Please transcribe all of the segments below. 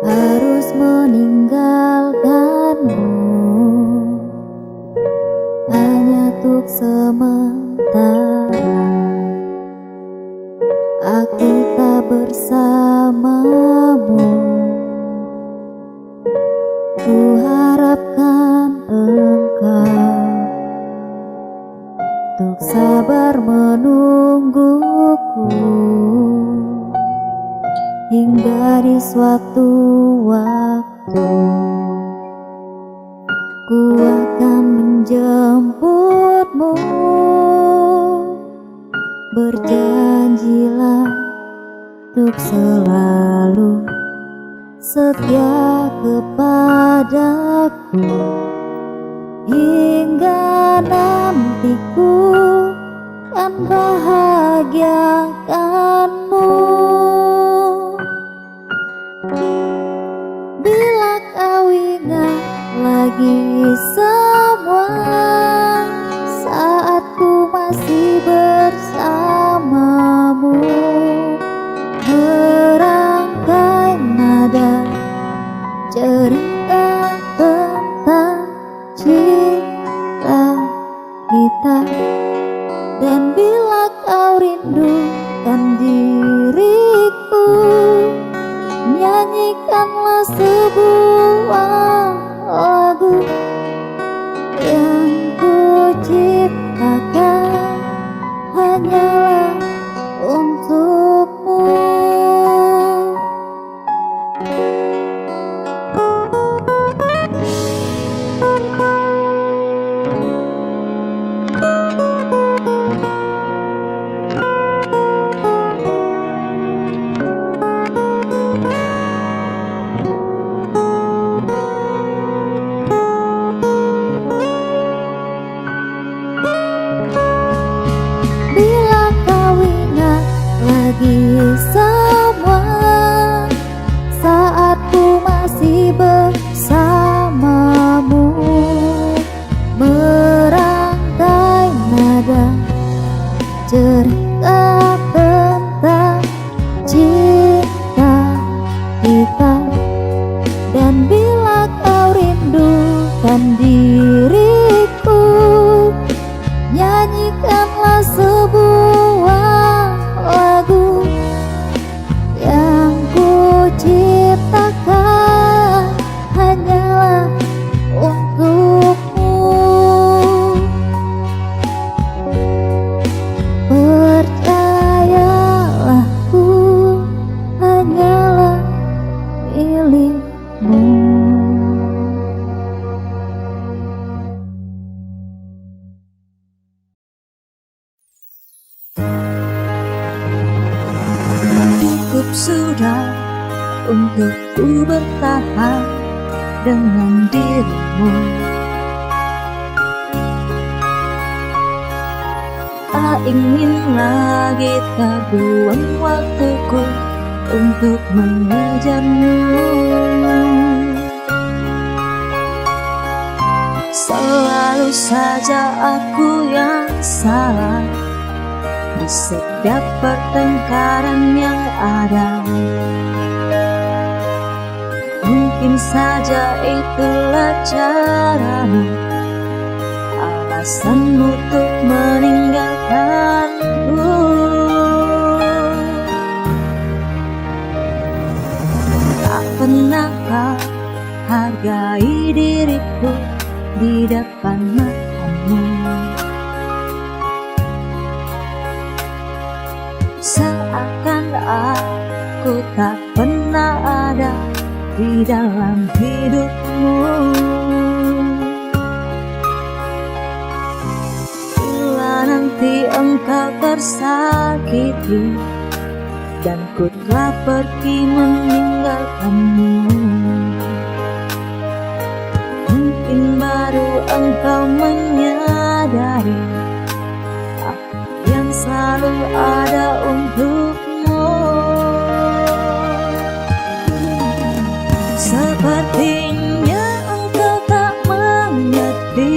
harus meninggalkanmu hanya untuk sementara. Aku tak bersamamu. Ku harapkan engkau untuk sabar menungguku hingga di suatu waktu ku akan menjemputmu. Berjanjilah untuk selalu setia kepadaku hingga nantiku kan bahagiakanmu. Bila kau ingat lagi semua saat ku masih bersamamu, merangkai nada cerita tentang cinta kita. Dan bila kau rindukan diriku, nyanyikanlah sebuah lagu yang ku ciptakan hanyalah untukmu. Semua saat ku masih bersamamu, merangkai nada cerita tentang cinta kita. Dan bila kau rindukan diriku, nyanyikanlah sebuah lagu yang ku ciptakan hanyalah untukmu. Percayalah, ku hanyalah milikmu. Sudah untuk ku bertahan dengan dirimu. Tak ingin lagi terbuang waktuku untuk mengejarmu. Selalu saja aku yang salah di setiap pertengkaran yang ada. Mungkin saja itulah caramu, alasanmu untuk meninggalkanku. Tak pernah kau hargai diriku di depan matamu. Seakan aku tak pernah ada di dalam hidupmu. Bila nanti engkau tersakiti dan ku telah pergi meninggalkanmu, mungkin baru engkau menyadari aku yang selalu ada untukmu. Sepertinya engkau tak mengerti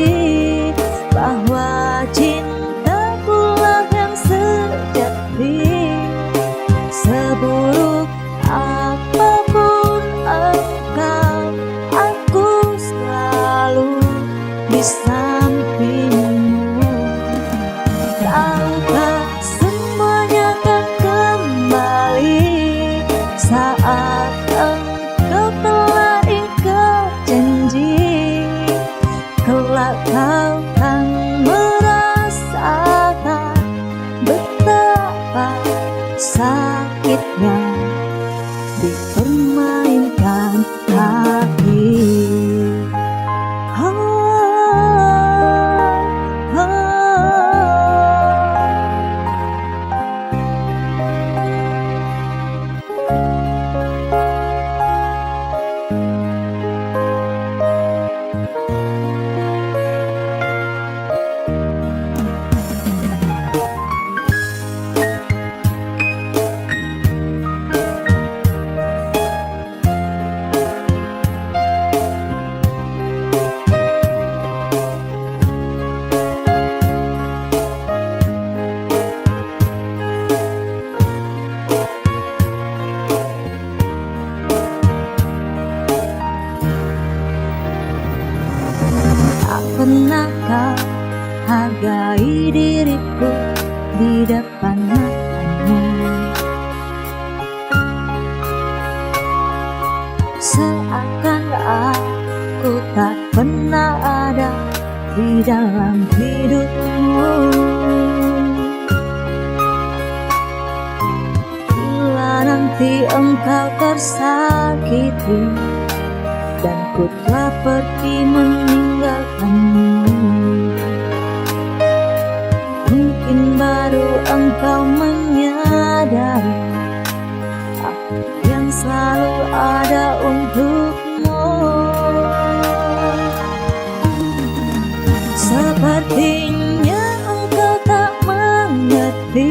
bahwa cintakulah yang sejati. Seburuk apapun engkau, aku selalu di sampingmu. Tahukah semuanya akan kembali saat engkau telah ingkar janji. Kelak kau kan merasakan betapa sakitnya dipermainkan hati. Tak pernah kau hargai diriku di depan matamu. Seakan aku tak pernah ada di dalam hidupmu. Bila nanti engkau tersakiti dan ku telah pergi meninggalkanmu, mungkin baru engkau menyadari aku yang selalu ada untukmu. Sepertinya engkau tak mengerti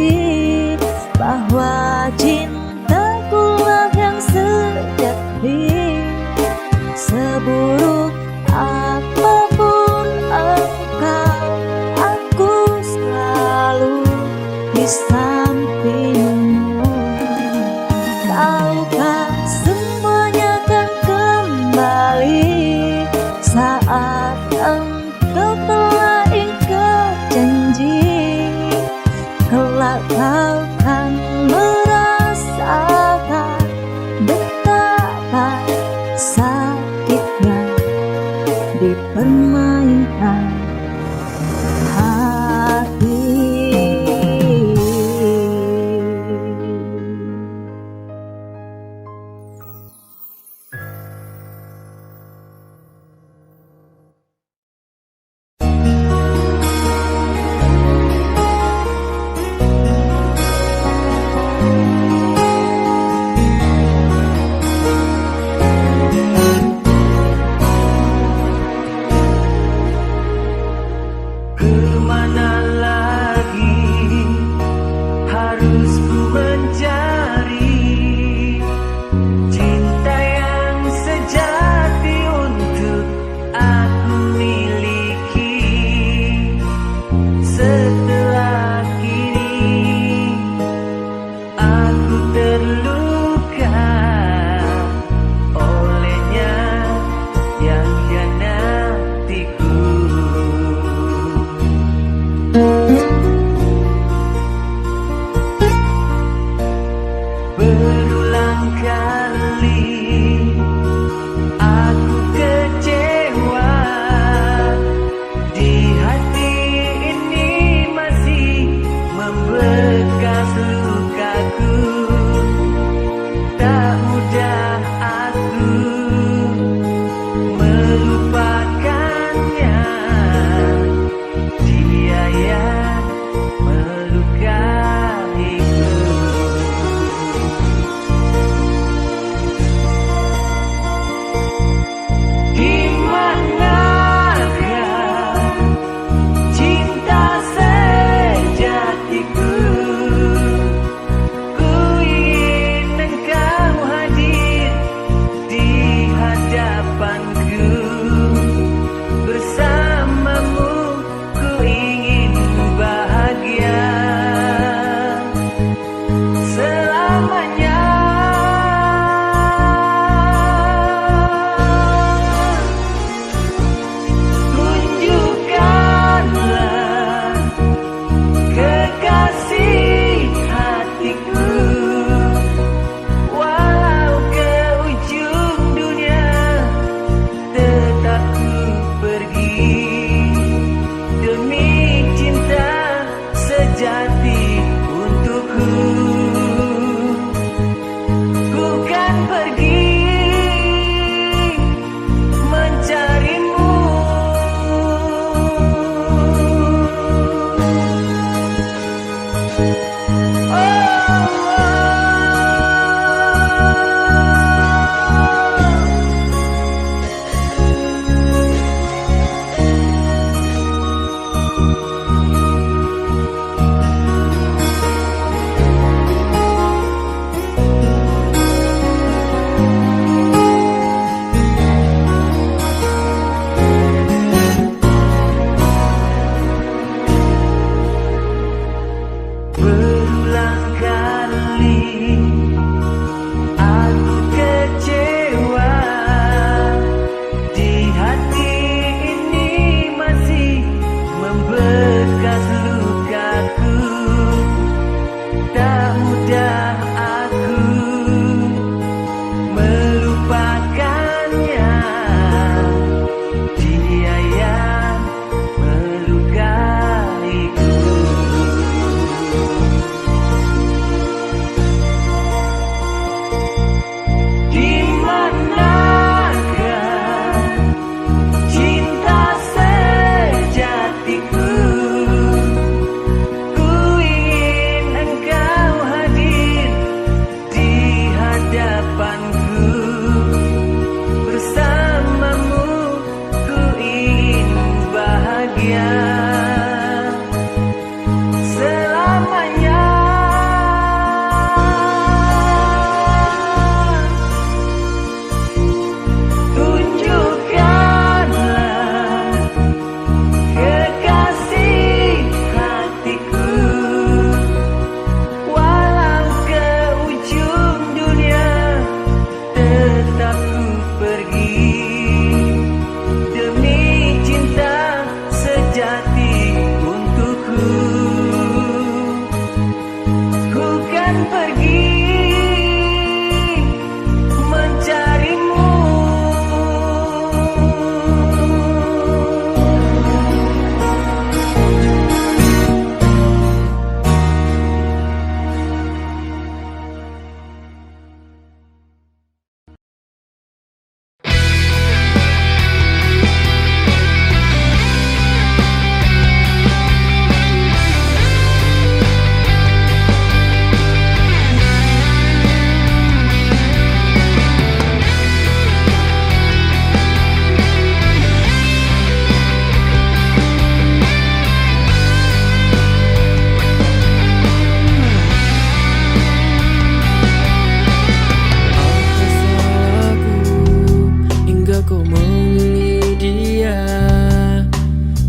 bahwa cintakulah yang sejati. Seburuk apapun engkau, aku selalu di sampingmu. Tahukah semuanya akan kembali saat engkau telah ingkar janji. Kelak kau kan merasakan betapa sakitnya dipermainkan hati.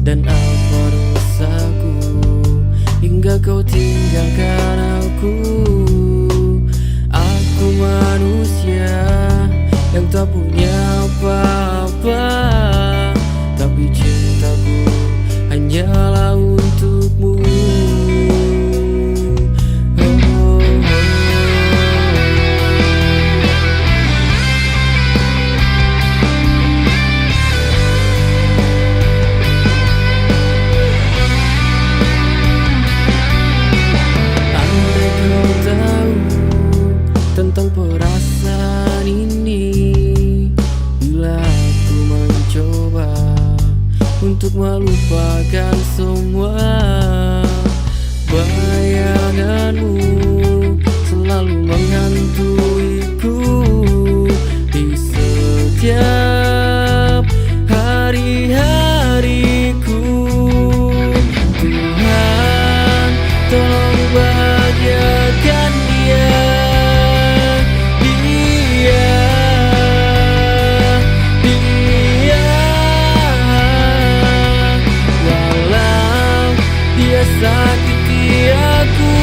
Dan apa dosaku hingga kau tinggalkan aku? Aku manusia yang tak punya apa-apa, tapi cintaku hanyalah untukmu. Tentang perasaan ini, bila aku mencoba untuk melupakan semua, bayanganmu selalu menghantuiku di setiap hari-hariku. Tuhan, tolong bahagiakan dia. Sakiti aku,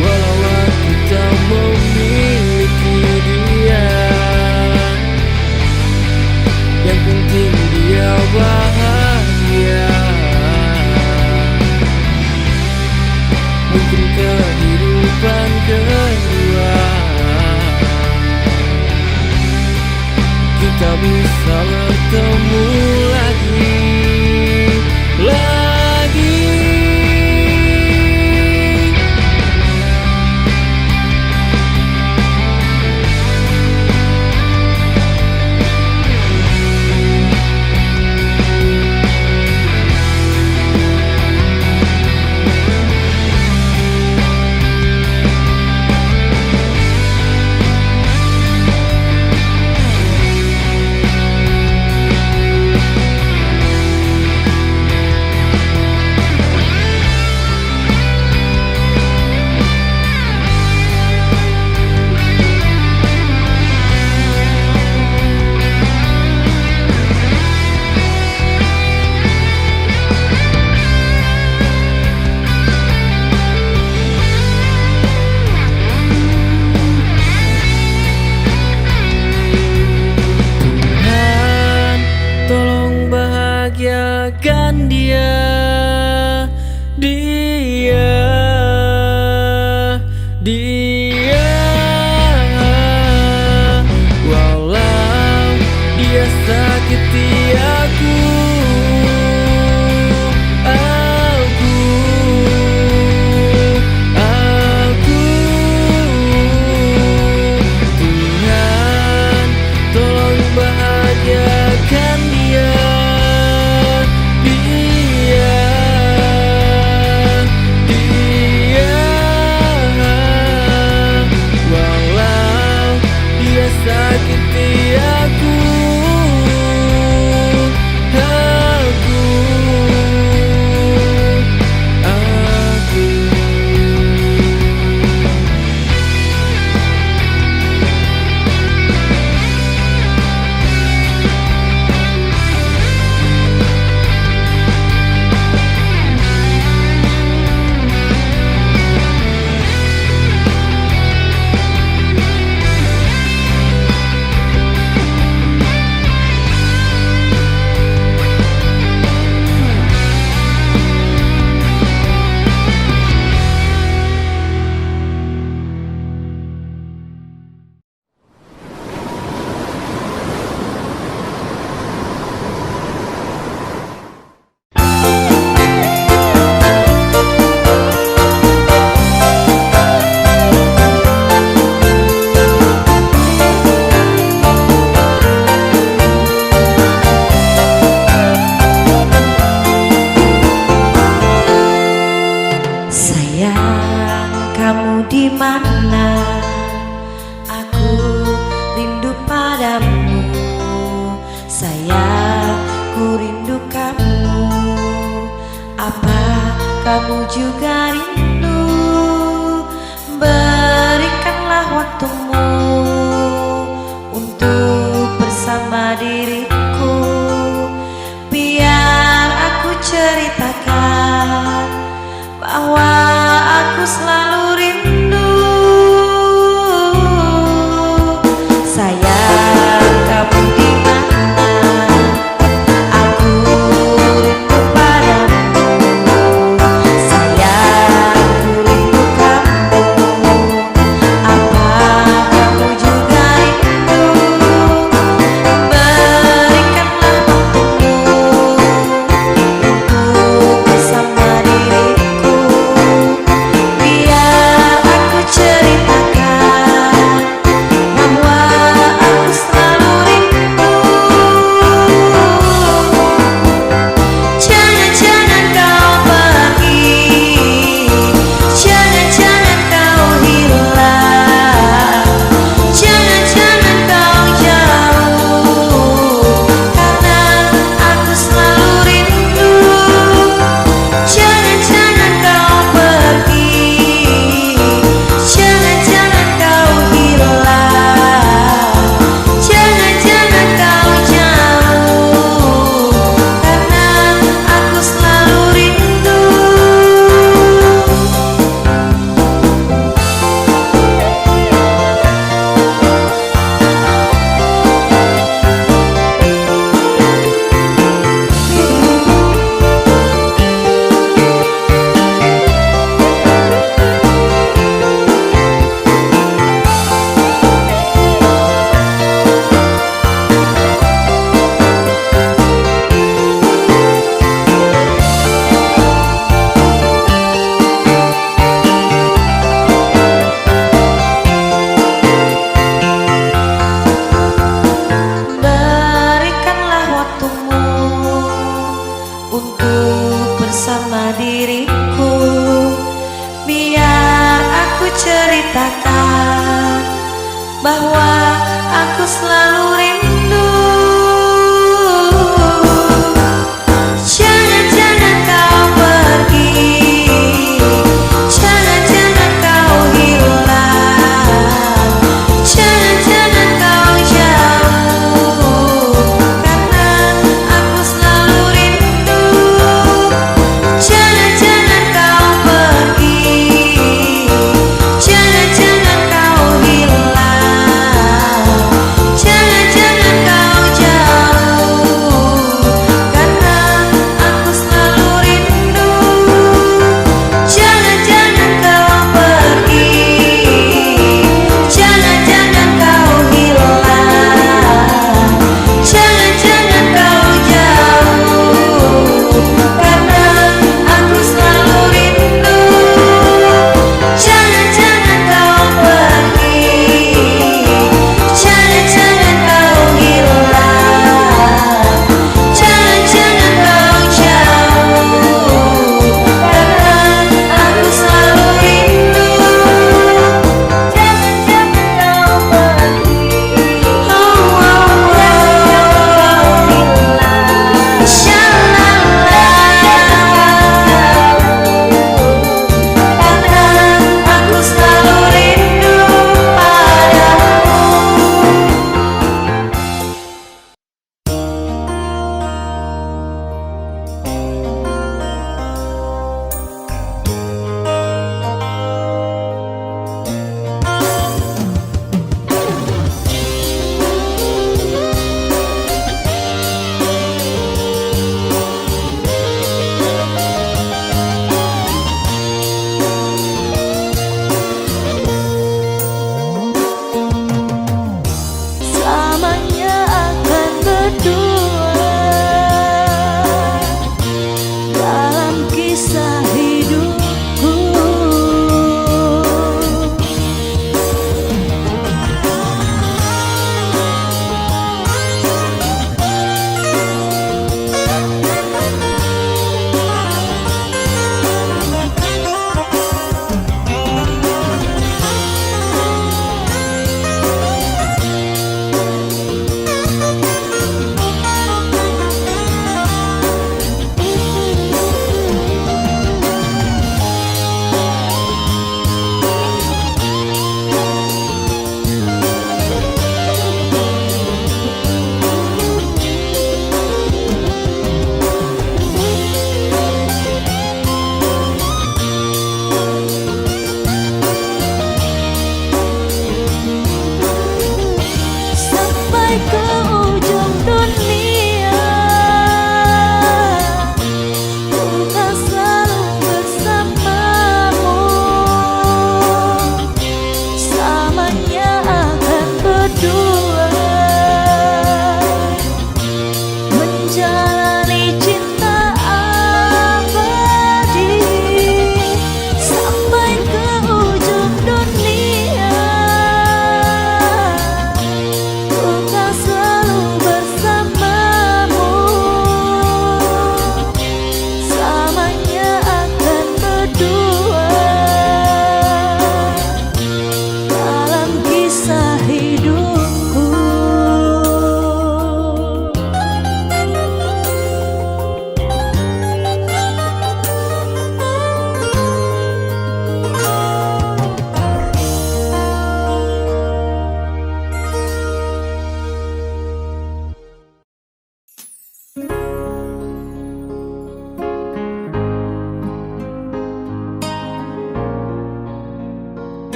walau aku tak memiliki dia, yang penting dia bahagia. Mungkin kehidupan kedua kita bisa bertemu lagi. Bahagiakan dia, walau dia sakiti aku, Tuhan, tolong bahagiakan dia. Sakiti aku, kamu juga rindu waktumu untuk bersama diriku. Biar aku ceritakan bahwa aku selalu rindu. Sayang, kamu di mana? Aku rindu padamu. Sayang, ku rindu kamu. Apa kamu juga rindu? Berikanlah waktumu untuk bersama diriku. Biar aku ceritakan bahwa aku selalu rindu. Jangan-jangan kau pergi, jangan-jangan kau hilang, jangan-jangan kau jauh, karena aku selalu rindu. Jangan-jangan kau pergi, jangan-jangan kau hilang, jangan-jangan kau jauh, karena aku selalu rindu. Berikanlah waktumu untuk bersama diriku. Biar aku ceritakan bahwa aku selalu rindu. Jangan-jangan kau pergi, jangan-jangan kau hilang, jangan-jangan kau jauh, karena aku selalu rindu. Jangan-jangan kau pergi, jangan-jangan kau hilang, jangan-jangan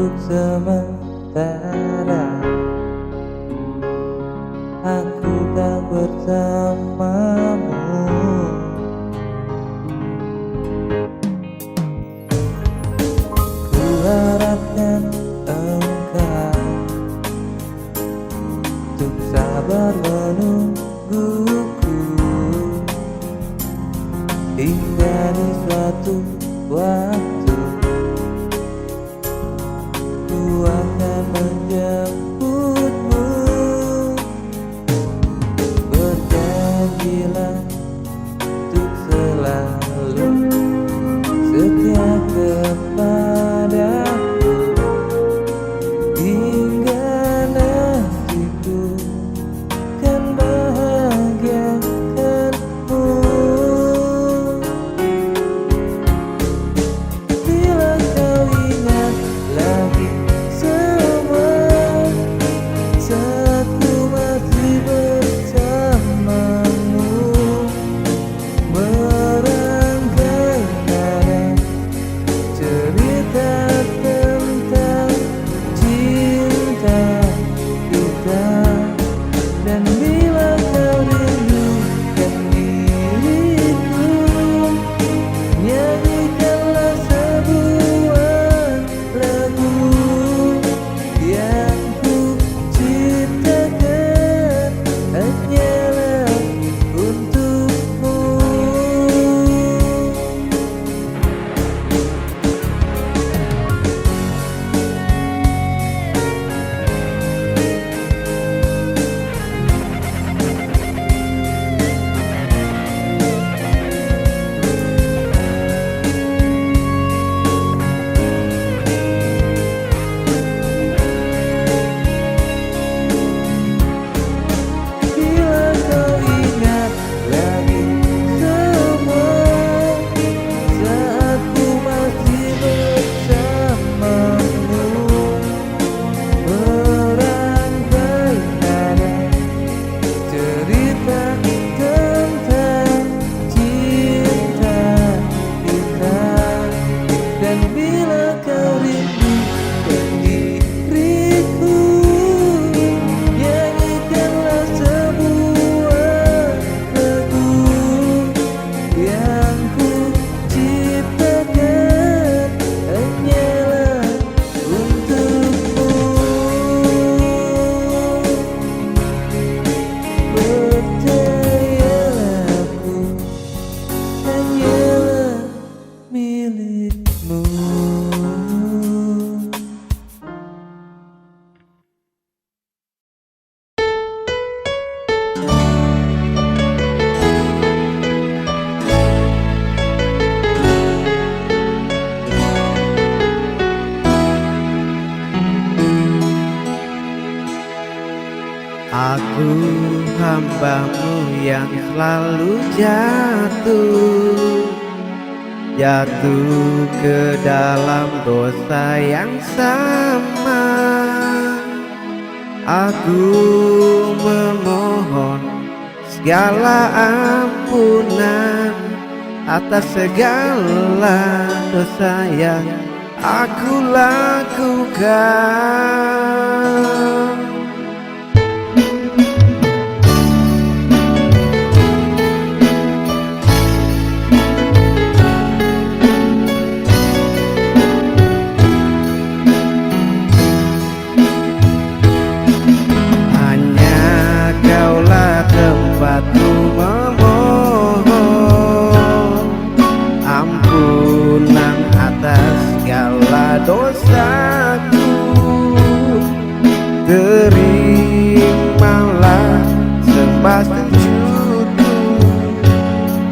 untuk sementara aku tak bersamamu. Ku harapkan engkau untuk sabar menungguku hingga di suatu waktu ku akan menjemputmu. Berjanjilah untuk selalu setia kepadaku hingga nantiku kan bahagiakanmu. Bila kau ingat lagi semua saat ku masih bersamamu, merangkai nada cerita tentang cinta kita. Dan bila kau rindukan diriku, nyanyikanlah sebuah lagu yang ku ciptakan hanyalah untukmu. Bila kau ingat lagi semua saat ku masih bersamamu, merangkai nada cerita tentang cinta kita. Dan bila kau rindukan diriku, nyanyikanlah sebuah lagu yang ku ciptakan hanyalah untukmu. Percayalah aku hanyalah milikmu. Aku hambamu yang selalu jatuh ke dalam dosa yang sama. Aku memohon segala ampunan atas segala dosa yang aku lakukan. Tempatku memohon ampunan atas segala dosaku. Terimalah sembah sujudku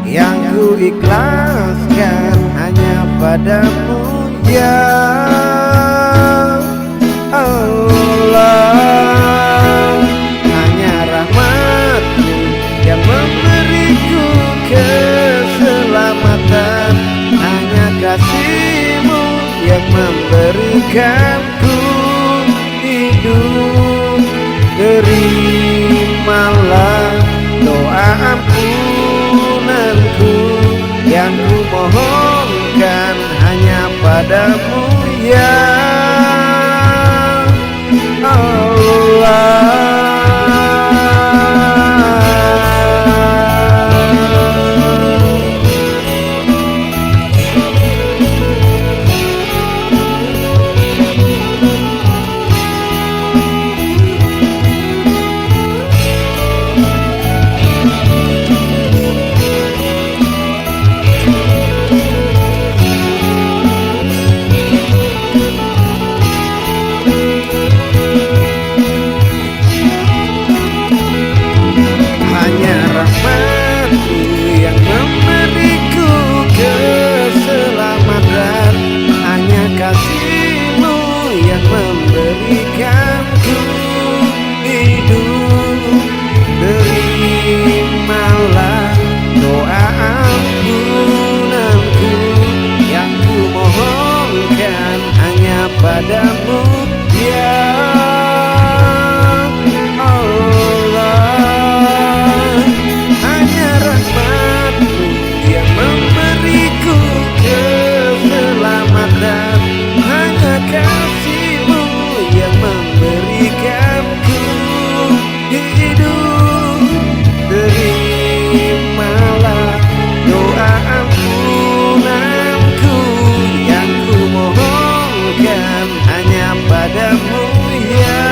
yang ku ikhlaskan hanya padamu ya Allah. Yang memberiku keselamatan, hanya kasih-Mu yang memberikanku hidup. Terimalah doa ampunanku yang ku mohonkan hanya padamu ya ya Allah. Hanya rahmat-Mu yang memberiku keselamatan, hanya kasih-Mu yang memberikanku hidup. Terimalah doa ampunanku yang ku mohonkan hanya padamu ya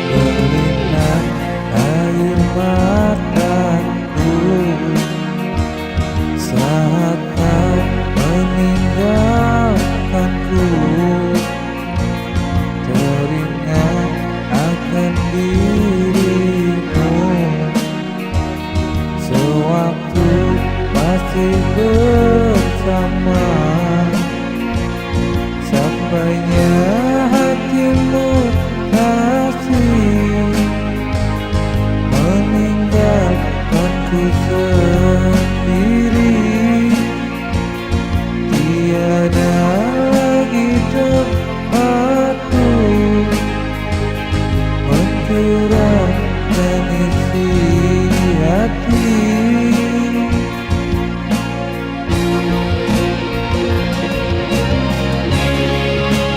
berlinang air mataku saat kau meninggalkanku. Teringat akan dirimu sewaktu masih bersama. Sampainya hatimu kasih meninggalkanku sendiri. Tiada lagi tempatku mencurahkan isi hati.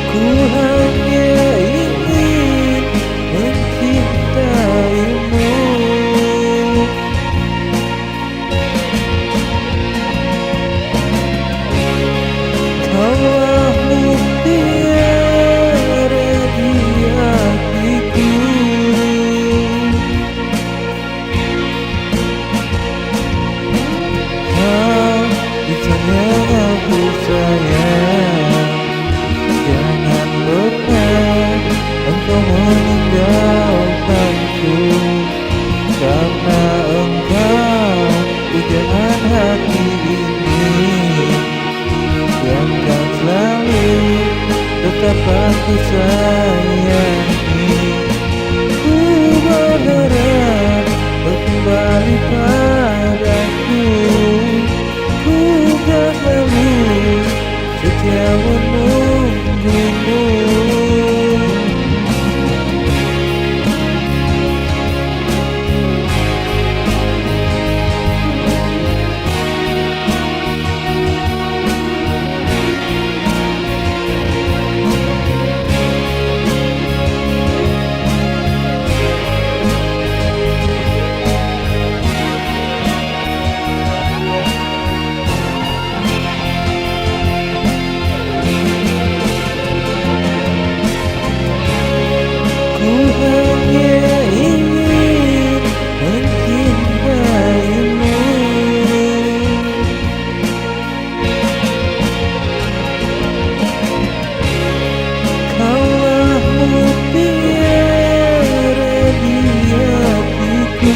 Ku hanya ingin mencintaimu. Kaulah mutiara di hatiku. Kau insan yang aku sayang. Jangan pernah engkau meninggalkanku, karena engkau pujaan hati ini yang kan selalu tetap aku sayangi. Ku berharap kau kembali padaku. Ku kan selalu setia menunggumu. Ku hanya ingin mencintaimu. Kaulah mutiara di hatiku.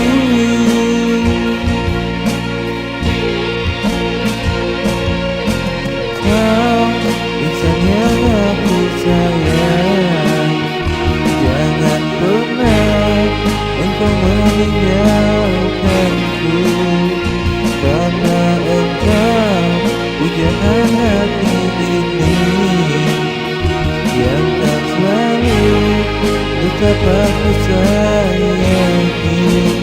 Kau insan yang aku sayang. Jangan pernah engkau meninggalkanku, karena engkau pujaan hati ini yang tak selalu tetap aku sayangi.